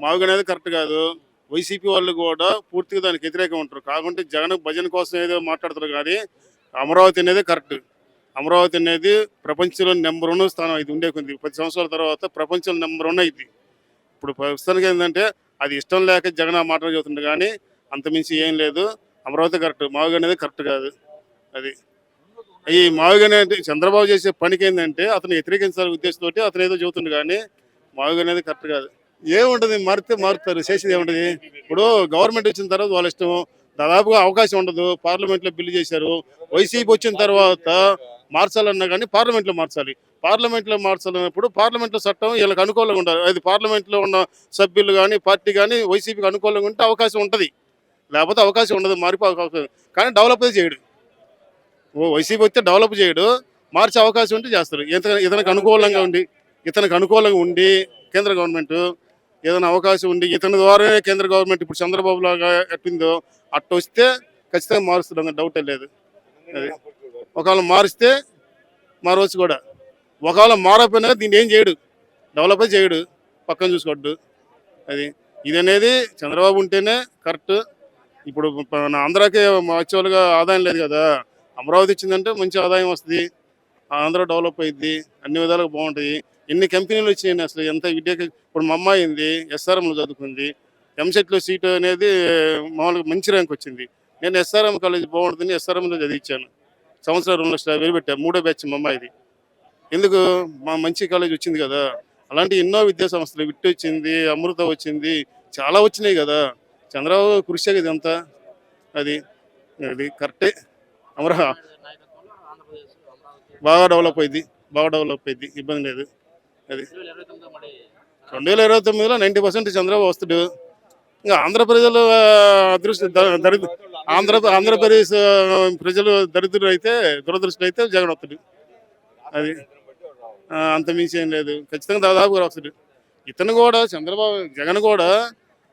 మావుగా అనేది కరెక్ట్ కాదు. వైసీపీ వాళ్ళు కూడా పూర్తిగా దానికి వ్యతిరేకంగా ఉంటారు. కాకుంటే జగన్ భజన కోసం ఏదో మాట్లాడతారు కానీ అమరావతి అనేది కరెక్ట్. అమరావతి అనేది ప్రపంచంలో నెంబర్ 1 స్థానం ఇది ఉండే కొద్ది 10 సంవత్సరాల తర్వాత ప్రపంచంలో నెంబర్ 1 అయింది. ఇప్పుడు ప్రస్తుతానికి ఏంటంటే అది ఇష్టం లేక జగన్ ఆ మాటలు చెబుతుంది కానీ అంతమించి ఏం లేదు. అమరావతి కరెక్ట్, మావుగా అనేది కరెక్ట్ కాదు. అది ఈ మావుగా అనేది చంద్రబాబు చేసే పనికి ఏంటంటే అతను వ్యతిరేకించాలనే ఉద్దేశంతో అతను ఏదో చెబుతుంది కానీ మావుగా అనేది కరెక్ట్ కాదు. ఏముంటది, మారితే మారుతారు, చేసేది ఏముంటది. ఇప్పుడు గవర్నమెంట్ వచ్చిన తర్వాత వాళ్ళ ఇష్టం. దాదాపుగా అవకాశం ఉండదు. పార్లమెంట్ లో బిల్లు చేశారు. వైసీపీ వచ్చిన తర్వాత మార్చాలన్నా కానీ పార్లమెంట్ లో మార్చాలి. పార్లమెంట్ లో మార్చాలన్నప్పుడు పార్లమెంట్ లో చట్టం వీళ్ళకి అనుకూలంగా ఉండాలి. అది పార్లమెంట్ లో ఉన్న సభ్యులు కానీ పార్టీ కానీ వైసీపీకి అనుకూలంగా ఉంటే అవకాశం ఉంటది, లేకపోతే అవకాశం ఉండదు. మారిపో అవకాశం కానీ డెవలప్ చేయడు. వైసీపీ వస్తే డెవలప్ చేయడు. మార్చే అవకాశం ఉంటే చేస్తారు. ఇతనికి అనుకూలంగా ఉండి కేంద్ర గవర్నమెంట్ ఏదైనా అవకాశం ఉండి ఇతని ద్వారానే కేంద్ర గవర్నమెంట్ ఇప్పుడు చంద్రబాబు లాగా ఎట్టిందో అట్ట వస్తే ఖచ్చితంగా మారుస్తుంది, డౌటే లేదు. అది ఒకవేళ మారిస్తే మారవచ్చు కూడా. ఒకవేళ మారకపోయినా దీన్ని ఏం చేయడు, డెవలప్ చేయడు, పక్కన చూసుకోవద్దు. అది ఇది అనేది చంద్రబాబు ఉంటేనే కరెక్ట్. ఇప్పుడు మన ఆంధ్రాకి యాక్చువల్గా ఆదాయం లేదు కదా. అమరావతి ఇచ్చిందంటే మంచి ఆదాయం వస్తుంది, ఆంధ్ర డెవలప్ అయ్యింది, అన్ని విధాలుగా బాగుంటాయి. ఎన్ని కంపెనీలు వచ్చినాయి అసలు, ఎంత విద్యకి. ఇప్పుడు మా అమ్మాయి అయింది, ఎస్ఆర్ఎంలో చదువుకుంది. ఎంసెట్లో సీటు అనేది మామూలుగా మంచి ర్యాంక్ వచ్చింది. నేను ఎస్ఆర్ఎం కాలేజ్ బాగుంటుందని ఎస్ఆర్ఎంలో చదివించాను. సంవత్సరం 2,00,000 పెట్టా, 3వ బ్యాచ్ మా అమ్మాయిది. ఎందుకు, మా మంచి కాలేజ్ వచ్చింది కదా. అలాంటి ఎన్నో విద్యా సంస్థలు, విట్టు వచ్చింది, అమృత వచ్చింది, చాలా వచ్చినాయి కదా. చంద్రబాబు కృషి ఇదంతా. అది అది కరెక్టే. అమరా బాగా డెవలప్ అయింది, ఇబ్బంది లేదు. అది 2029లో 90% చంద్రబాబు వస్తాడు. ఇంకా ఆంధ్ర ప్రజలు అదృష్ట ఆంధ్రప్రదేశ్ ప్రజలు దరిద్రులు అయితే, దురదృష్టం అయితే జగన్ వస్తాడు. అది అంతమించి ఏం లేదు, ఖచ్చితంగా దాదాపుగా వస్తాడు. ఇతను కూడా జగన్ కూడా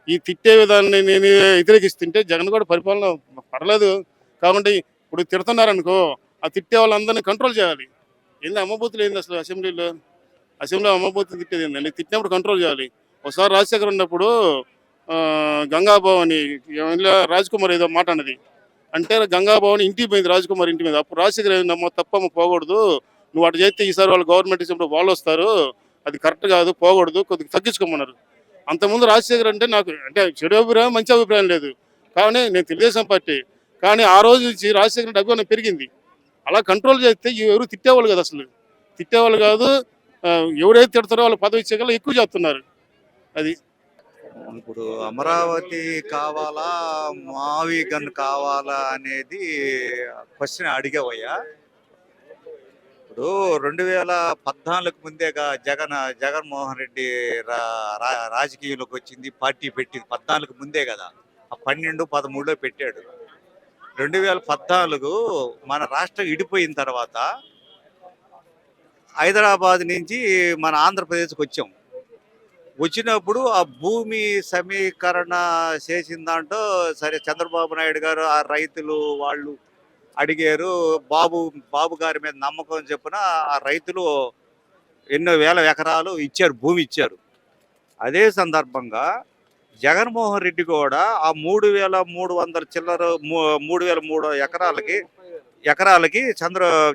ఈ తిట్టే విధానాన్ని నేను వ్యతిరేకిస్తుంటే జగన్ కూడా పరిపాలన పర్లేదు. కాకుంటే ఇప్పుడు తిడుతున్నారనుకో, ఆ తిట్టే వాళ్ళందరినీ కంట్రోల్ చేయాలి. ఏంది అమ్మబూతులు ఏంది అసలు, అసెంబ్లీలో అమ్మబూతులు తిట్టేది ఏందండి. తిట్టినప్పుడు కంట్రోల్ చేయాలి. ఒకసారి రాజశేఖర్ ఉన్నప్పుడు గంగాభవాని రాజ్కుమార్ ఏదో మాట అన్నది అంటే, గంగాభవాని ఇంటికి పోయింది రాజ్కుమార్ ఇంటి మీద. అప్పుడు రాజశేఖర్ నమ్మ తప్పమ్మ పోకూడదు, నువ్వు అటు చేస్తే ఈసారి వాళ్ళు గవర్నమెంట్ ఇచ్చినప్పుడు వాళ్ళు వస్తారు, అది కరెక్ట్ కాదు, పోకూడదు, కొద్దిగా తగ్గించుకోమన్నారు. అంతకుముందు రాజశేఖర్ అంటే నాకు అంటే చెడు అభిప్రాయం మంచి అభిప్రాయం లేదు, కానీ నేను తెలుగుదేశం పార్టీ. కానీ ఆ రోజు నుంచి రాజశేఖర్ అభిమానం పెరిగింది. అలా కంట్రోల్ చేస్తే ఎవరు తిట్టేవాళ్ళు కదా, అసలు తిట్టేవాళ్ళు కాదు. ఎవరైతే తిడతారో వాళ్ళు పదవి ఇచ్చేకల్లా ఎక్కువ చేస్తున్నారు. అది ఇప్పుడు అమరావతి కావాలా, మావి గన్ కావాలా అనేది క్వశ్చన్ అడిగేవయ్యా. ఇప్పుడు 2014 ముందేగా జగన్మోహన్ రెడ్డి రాజకీయంలోకి వచ్చింది, పార్టీ పెట్టింది 14 ముందే కదా. 12, 13లో పెట్టాడు. 2014 మన రాష్ట్రం విడిపోయిన తర్వాత హైదరాబాద్ నుంచి మన ఆంధ్రప్రదేశ్కి వచ్చాం. వచ్చినప్పుడు ఆ భూమి సమీకరణ చేసిన దాంట్లో సరే చంద్రబాబు నాయుడు గారు ఆ రైతులు వాళ్ళు అడిగారు, బాబు గారి మీద నమ్మకం చెప్పున ఆ రైతులు ఎన్నో వేల ఎకరాలు ఇచ్చారు, భూమి ఇచ్చారు. అదే సందర్భంగా జగన్మోహన్ రెడ్డి కూడా ఆ 3,300 చిల్లర 3,300 ఎకరాలకి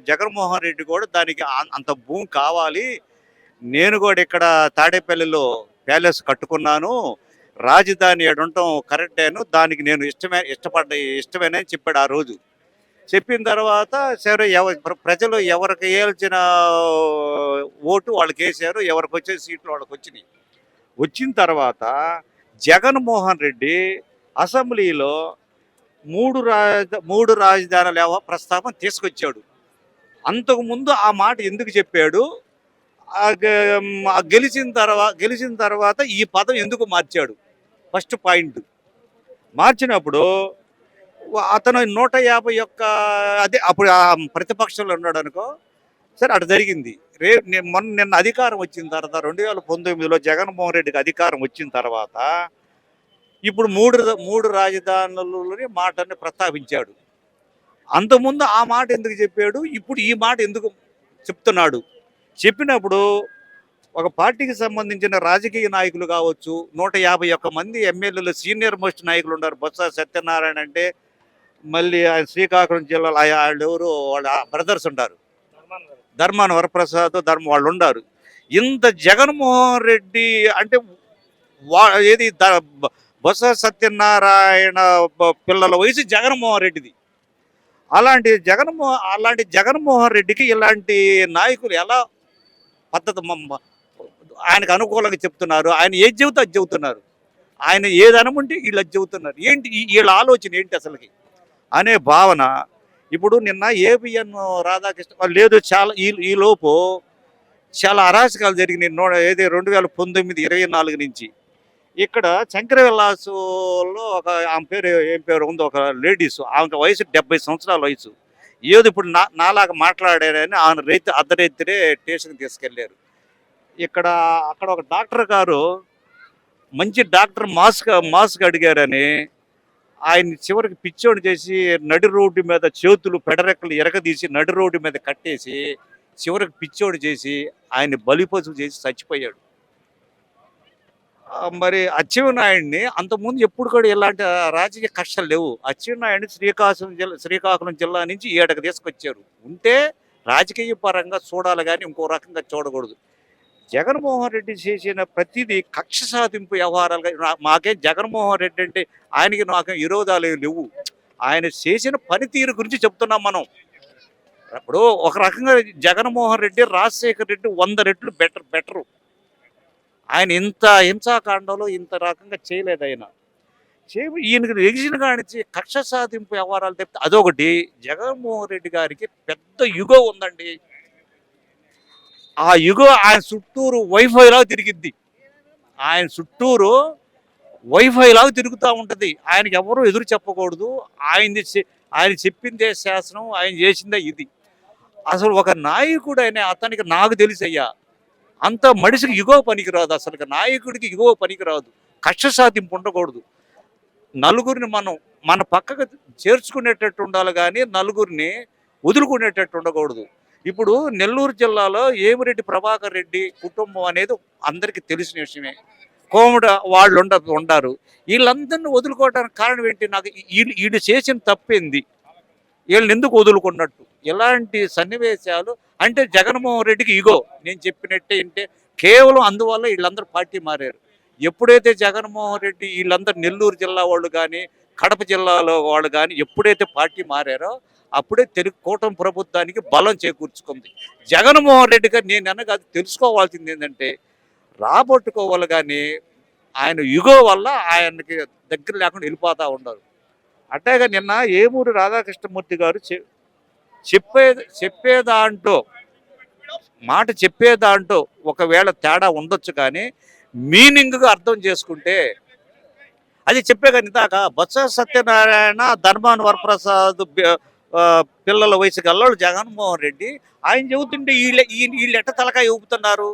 జగన్మోహన్ రెడ్డి కూడా దానికి అంత భూమి కావాలి, నేను కూడా ఇక్కడ తాడేపల్లిలో ప్యాలెస్ కట్టుకున్నాను, రాజధాని ఉండటం కరెక్టేను, దానికి నేను ఇష్టమేనని చెప్పాడు ఆ రోజు. చెప్పిన తర్వాత సరే ప్రజలు ఎవరికి వేయాల్సిన ఓటు వాళ్ళకి వేసారు, ఎవరికి వచ్చే సీట్లు వాళ్ళకి వచ్చినాయి. వచ్చిన తర్వాత జగన్మోహన్ రెడ్డి అసెంబ్లీలో మూడు రాజధానుల ప్రస్తావన తీసుకొచ్చాడు. అంతకుముందు ఆ మాట ఎందుకు చెప్పాడు, గెలిచిన తర్వాత ఈ పదం ఎందుకు మార్చాడు, ఫస్ట్ పాయింట్. మార్చినప్పుడు అతను 150 అదే అప్పుడు ప్రతిపక్షంలో ఉన్నాడు అనుకో, సరే అటు జరిగింది. నిన్న అధికారం వచ్చిన తర్వాత 2019లో జగన్మోహన్ రెడ్డికి అధికారం వచ్చిన తర్వాత ఇప్పుడు మూడు రాజధానులని మాటని ప్రస్తావించాడు. అంతకుముందు ఆ మాట ఎందుకు చెప్పాడు, ఇప్పుడు ఈ మాట ఎందుకు చెప్తున్నాడు. చెప్పినప్పుడు ఒక పార్టీకి సంబంధించిన రాజకీయ నాయకులు కావచ్చు, 151 మంది ఎమ్మెల్యేలు సీనియర్ మోస్ట్ నాయకులు ఉన్నారు. బొత్స సత్యనారాయణ అంటే, మళ్ళీ ఆయన శ్రీకాకుళం జిల్లాలో వాళ్ళెవరు వాళ్ళ బ్రదర్స్ ఉంటారు. ధర్మాన వరప్రసాద్ వాళ్ళు ఉండారు. ఇంత జగన్మోహన్ రెడ్డి అంటే ఏది బొత్స సత్యనారాయణ పిల్లల వయసు జగన్మోహన్ రెడ్డిది. అలాంటి జగన్మోహన్ రెడ్డికి ఇలాంటి నాయకులు ఎలా పద్ధతి ఆయనకు అనుకూలంగా చెప్తున్నారు. ఆయన ఏది చెబితే అది చెబుతున్నారు. ఆయన ఏది అనముంటే వీళ్ళు అది చెబుతున్నారు. ఏంటి వీళ్ళ ఆలోచన ఏంటి అసలుకి అనే భావన. ఇప్పుడు నిన్న ఏబిఎన్ రాధాకృష్ణ లేదు చాలా ఈ లోపు చాలా అరాచకాలు జరిగినాయి. ఏది 2019-24 నుంచి ఇక్కడ శంకర విలాసులో ఒక ఆమె పేరు ఏం పేరు ఉందో ఒక లేడీస్, ఆమె వయసు 70 సంవత్సరాల వయసు. ఏదో ఇప్పుడు నాలాగా మాట్లాడారని ఆమె అర్ధరైతురే స్టేషన్కి తీసుకెళ్లారు. అక్కడ ఒక డాక్టర్ గారు మంచి డాక్టర్ మాస్క్ అడిగారని ఆయన చివరికి పిచ్చోడు చేసి నడి రోడ్డు మీద చేతులు పెడరెక్కలు ఎరగదీసి నడి రోడ్డు మీద కట్టేసి చివరికి పిచ్చోడు చేసి ఆయన బలిపశువు చేసి చచ్చిపోయాడు. మరి అచ్చెన్నాయుడిని అంతకుముందు ఎప్పుడు కూడా ఇలాంటి రాజకీయ కష్టాలు లేవు. అచ్చెన్నాయుడిని శ్రీకాకుళం జిల్లా నుంచి ఏడకు తీసుకొచ్చారు. ఉంటే రాజకీయ పరంగా చూడాలి కానీ ఇంకో రకంగా చూడకూడదు. జగన్మోహన్ రెడ్డి చేసిన ప్రతిదీ కక్ష సాధింపు వ్యవహారాలుగా మాకేం జగన్మోహన్ రెడ్డి అంటే ఆయనకి నాకేం విరోధాలు లేవు. ఆయన చేసిన పనితీరు గురించి చెప్తున్నాం మనం. ఇప్పుడు ఒక రకంగా జగన్మోహన్ రెడ్డి రాజశేఖర్ రెడ్డి 100 రెట్లు బెటరు. ఆయన ఇంత హింసాకాండంలో ఇంత రకంగా చేయలేదు. ఈయనకి ఎగిసిన కానించి కక్ష సాధింపు వ్యవహారాలు తెప్పితే అదొకటి. జగన్మోహన్ రెడ్డి గారికి పెద్ద యుగో ఉందండి. ఆ యుగో ఆయన చుట్టూరు వైఫైలా తిరిగిద్ది. ఆయన చుట్టూరు వైఫైలాగా తిరుగుతూ ఉంటుంది. ఆయనకి ఎవరు ఎదురు చెప్పకూడదు. ఆయన చెప్పిందే శాసనం, ఆయన చేసిందే ఇది. అసలు ఒక నాయకుడు అనే అతనికి నాకు తెలిసయ్యా అంత మనిషికి యుగో పనికిరాదు. అసలు నాయకుడికి యుగో పనికిరాదు. కక్ష సాధింపు ఉండకూడదు. నలుగురిని మన పక్కకు చేర్చుకునేటట్టు ఉండాలి కానీ నలుగురిని వదులుకునేటట్టు ఉండకూడదు. ఇప్పుడు నెల్లూరు జిల్లాలో ఏమిరెడ్డి ప్రభాకర్ రెడ్డి కుటుంబం అనేది అందరికీ తెలిసిన విషయమే. కోమడ వాళ్ళు ఉండారు. వీళ్ళందరినీ వదులుకోవడానికి కారణం ఏంటి? నాకు వీళ్ళు చేసిన తప్పేంది, వీళ్ళని ఎందుకు వదులుకున్నట్టు ఇలాంటి సన్నివేశాలు అంటే జగన్మోహన్ రెడ్డికి ఇగో నేను చెప్పినట్టే అంటే కేవలం అందువల్ల వీళ్ళందరూ పార్టీ మారారు. ఎప్పుడైతే జగన్మోహన్ రెడ్డి వీళ్ళందరూ నెల్లూరు జిల్లా వాళ్ళు కానీ కడప జిల్లాలో వాళ్ళు కానీ ఎప్పుడైతే పార్టీ మారారో అప్పుడే కూటమి ప్రభుత్వానికి బలం చేకూర్చుకుంది. జగన్మోహన్ రెడ్డి గారు నేను అనగా తెలుసుకోవాల్సింది ఏంటంటే రాబట్టుకోవాలి కానీ ఆయన యుగో వల్ల ఆయనకి దగ్గర లేకుండా వెళ్ళిపోతూ ఉన్నారు. అట్టేగా నిన్న ఏమూరి రాధాకృష్ణమూర్తి గారు చెప్పేదాంటో ఒకవేళ తేడా ఉండొచ్చు కానీ మీనింగ్గా అర్థం చేసుకుంటే అది చెప్పేగా ఇందాక బొత్స సత్యనారాయణ ధర్మాన వరప్రసాద్ పిల్లల వయసు గల్లోడు జగన్మోహన్ రెడ్డి ఆయన చెబుతుంటే వీళ్ళు ఎట్ట తలకాయ ఊపుతున్నారు.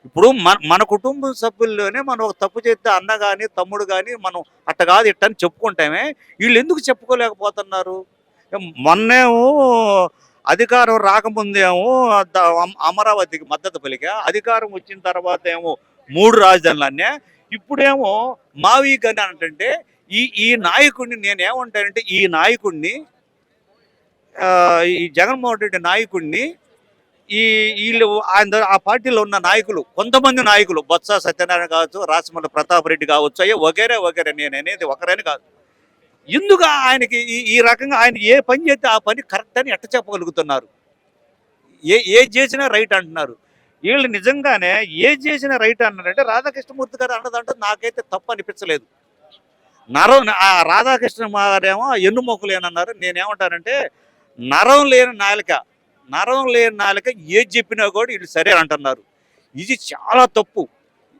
ఇప్పుడు మన కుటుంబ సభ్యుల్లోనే మనం ఒక తప్పు చేస్తే అన్న కానీ తమ్ముడు కానీ మనం అట్ట కాదు ఇట్టని చెప్పుకుంటామే. వీళ్ళు ఎందుకు చెప్పుకోలేకపోతున్నారు? మొన్నేమో అధికారం రాకముందేమో అమరావతికి మద్దతు పలికా, అధికారం వచ్చిన తర్వాత ఏమో 3 రాజధానులనే, ఇప్పుడేమో మావి గని అంటే ఈ నాయకుడిని నేనేమంటానంటే ఈ నాయకుడిని ఈ జగన్మోహన్ రెడ్డి నాయకుడిని వీళ్ళు ఆ పార్టీలో ఉన్న నాయకులు కొంతమంది నాయకులు బొత్స సత్యనారాయణ కావచ్చు, రాచమల్లి ప్రతాప్ రెడ్డి కావచ్చు, వగేరే నేను అనేది ఒకరని కాదు. ఎందుకు ఆయనకి ఈ రకంగా ఆయన ఏ పని చేస్తే ఆ పని కరెక్ట్ అని ఎట్ట చెప్పగలుగుతున్నారు? ఏది చేసినా రైట్ అంటున్నారు. వీళ్ళు నిజంగానే ఏది చేసినా రైట్ అన్నారంటే రాధాకృష్ణమూర్తి గారు అన్నదంటే నాకైతే తప్పు అనిపించలేదు. రాధాకృష్ణ గారేమో ఎన్నుమొక్కలేనన్నారు. నేనేమంటానంటే నరం లేని నాలుక ఏది చెప్పినా కూడా వీళ్ళు సరే అంటున్నారు. ఇది చాలా తప్పు.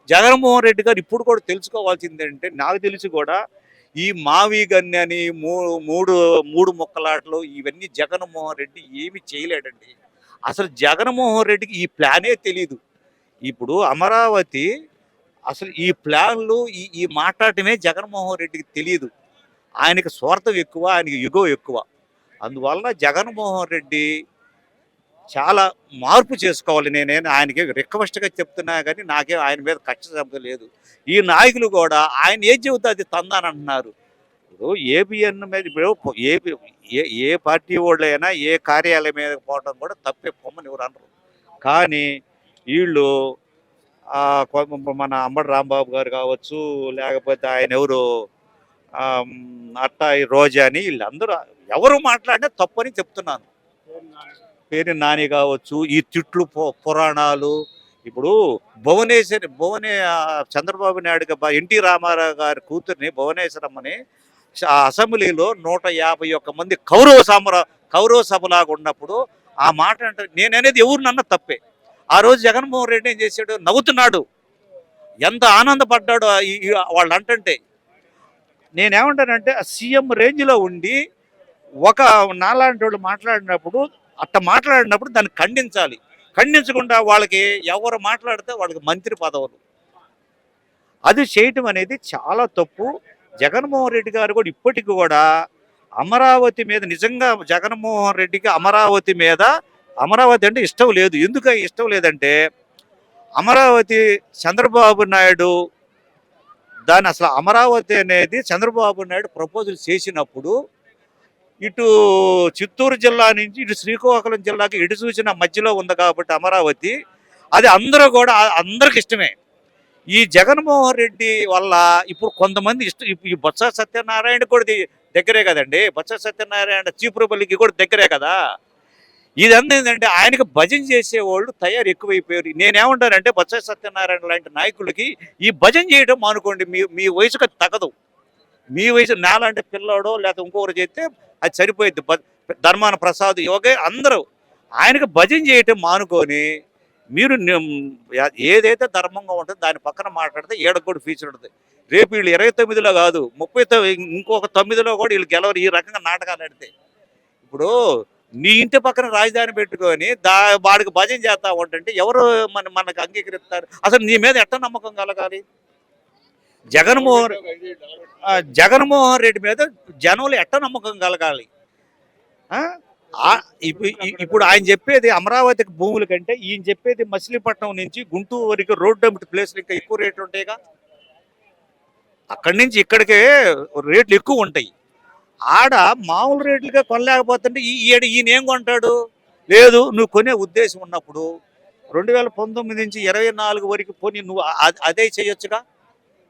జగన్మోహన్ రెడ్డి గారు ఇప్పుడు కూడా తెలుసుకోవాల్సింది ఏంటంటే నాకు తెలిసి కూడా ఈ మావి గన్ని అని మూడు మొక్కలాటలు ఇవన్నీ జగన్మోహన్ రెడ్డి ఏమి చేయలేడండి. అసలు జగన్మోహన్ రెడ్డికి ఈ ప్లానే తెలీదు. ఇప్పుడు అమరావతి అసలు ఈ ప్లాన్లు ఈ మాట్లాడటమే జగన్మోహన్ రెడ్డికి తెలియదు. ఆయనకి స్వార్థం ఎక్కువ, ఆయనకి యుగో ఎక్కువ. అందువలన జగన్మోహన్ రెడ్డి చాలా మార్పు చేసుకోవాలి. నేనేం ఆయనకి రిక్వెస్ట్‌గా చెప్తున్నా గానీ, నాకేం ఆయన మీద కక్ష సాధ్యం లేదు. ఈ నాయకులు కూడా ఆయన ఏది చెబితే అది తందానంటున్నారు. ఇప్పుడు ఏబిఎన్ మీద ఇప్పుడు ఏబి ఏ ఏ పార్టీ వోళ్ళైనా ఏ కార్యాలయం మీదకి పోవడం కూడా తప్పే, పొమ్మని ఎవరు అనరు. కానీ ఈళ్ళు మన అంబటి రాంబాబు గారు కావచ్చు, లేకపోతే ఆయన ఎవరు అట్టాయి రోజా అని వీళ్ళందరూ ఎవరు మాట్లాడినా తప్పని చెప్తున్నాను. పేరు నాని కావచ్చు, ఈ తిట్లు పురాణాలు. ఇప్పుడు చంద్రబాబు నాయుడు ఎన్టీ రామారావు గారి కూతుర్ని భువనేశ్వరమ్మని అసెంబ్లీలో 151 మంది కౌరవ సభలాగా ఉన్నప్పుడు ఆ మాట అంటే నేననేది ఎవరినన్నా తప్పే. ఆ రోజు జగన్మోహన్ రెడ్డి ఏం చేశాడు? నవ్వుతున్నాడు. ఎంత ఆనందపడ్డాడు వాళ్ళు అంటుంటే. నేనేమంటానంటే సీఎం రేంజ్లో ఉండి ఒక నాలాంటి వాళ్ళు మాట్లాడినప్పుడు దాన్ని ఖండించాలి. ఖండించకుండా వాళ్ళకి ఎవరు మాట్లాడితే వాళ్ళకి మంత్రి పదవులు అది చేయటం అనేది చాలా తప్పు. జగన్మోహన్ రెడ్డి గారు కూడా ఇప్పటికి కూడా అమరావతి మీద నిజంగా జగన్మోహన్ రెడ్డికి అమరావతి అంటే ఇష్టం లేదు. ఎందుకు ఇష్టం లేదంటే అమరావతి చంద్రబాబు నాయుడు దాన్ని అసలు అమరావతి అనేది చంద్రబాబు నాయుడు ప్రపోజల్ చేసినప్పుడు ఇటు చిత్తూరు జిల్లా నుంచి ఇటు శ్రీకాకుళం జిల్లాకి ఎటు చూసిన మధ్యలో ఉంది కాబట్టి అమరావతి అది అందరికి ఇష్టమే. ఈ జగన్మోహన్ రెడ్డి వల్ల ఇప్పుడు కొంతమంది ఈ బొత్స సత్యనారాయణ కూడా దగ్గరే కదండి. బొత్స సత్యనారాయణ చీపురుపల్లికి కూడా దగ్గరే కదా. ఇదంతా ఏంటంటే ఆయనకు భజన చేసేవాళ్ళు తయారు ఎక్కువైపోయారు. నేనేమంటానంటే బొత్స సత్యనారాయణ లాంటి నాయకులకి ఈ భజన చేయడం మానుకోండి. మీ వయసుకు తగదు. మీ వయసు నాలాంటి పిల్లాడో లేకపోతే ఇంకొకరు చేస్తే అది సరిపోయింది. ధర్మాన ప్రసాద్ యోగే అందరూ ఆయనకు భజన చేయటం మానుకొని మీరు ఏదైతే ధర్మంగా ఉంటుందో దాని పక్కన మాట్లాడితే ఏడకు కూడా ఫ్యూచర్ ఉంటుంది. రేపు వీళ్ళు 29లో కాదు 30 ఇంకొక 9లో కూడా వీళ్ళు గెలవరు. ఈ రకంగా నాటకాలు ఆడితే ఇప్పుడు నీ ఇంటి పక్కన రాజధాని పెట్టుకొని వాడికి భజన చేస్తా ఉంటుంటే ఎవరు మనకు అంగీకరిస్తారు? అసలు నీ మీద ఎట్ట నమ్మకం కలగాలి? జగన్మోహన్ రెడ్డి మీద జనంలో ఎట్ట నమ్మకం కలగాలి? ఇప్పుడు ఆయన చెప్పేది అమరావతికి భూముల కంటే ఈయన చెప్పేది మచిలీపట్నం నుంచి గుంటూరు వరకు రోడ్ డెంప్ట్ ప్లేస్లు ఇంకా ఎక్కువ రేట్లు ఉంటాయిగా. అక్కడి నుంచి ఇక్కడికే రేట్లు ఎక్కువ ఉంటాయి. ఆడ మామూలు రేట్లుగా కొనలేకపోతుంటే ఈయన ఏం కొంటాడు? లేదు, నువ్వు కొనే ఉద్దేశం ఉన్నప్పుడు 2019 నుంచి 24 వరకు పోనీ నువ్వు అదే చేయొచ్చుగా.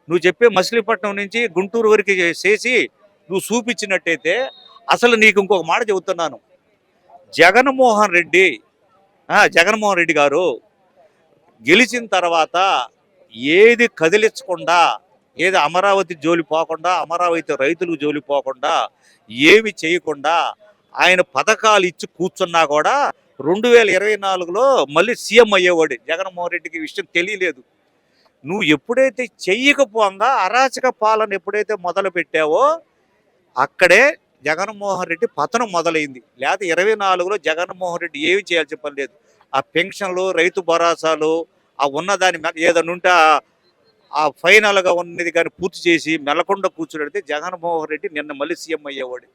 నువ్వు చెప్పే మచిలీపట్నం నుంచి గుంటూరు వరకు చేసి నువ్వు చూపించినట్టయితే అసలు నీకు ఇంకొక మాట చెబుతున్నాను. జగన్మోహన్ రెడ్డి గారు గెలిచిన తర్వాత ఏది కదిలించకుండా, ఏది అమరావతి జోలి పోకుండా, అమరావతి రైతులకు జోలి పోకుండా, ఏమి చేయకుండా ఆయన పథకాలు ఇచ్చి కూర్చున్నా కూడా 2024లో మళ్ళీ సీఎం అయ్యేవాడు. జగన్మోహన్ రెడ్డికి విషయం తెలియలేదు. నువ్వు ఎప్పుడైతే చెయ్యకపోగా అరాచక పాలన ఎప్పుడైతే మొదలు పెట్టావో అక్కడే జగన్మోహన్ రెడ్డి పతనం మొదలైంది. లేకపోతే 24లో జగన్మోహన్ రెడ్డి ఏమి చేయాల్సి పని లేదు. ఆ పెన్షన్లు, రైతు భరోసాలు, ఆ ఉన్నదాని ఏదైనా ఉంటే ఆ ఫైనల్గా ఉన్నది కానీ పూర్తి చేసి మెల్లకుండా కూర్చుంటే జగన్మోహన్ రెడ్డి నిన్న మళ్ళీ సీఎం అయ్యేవాడు.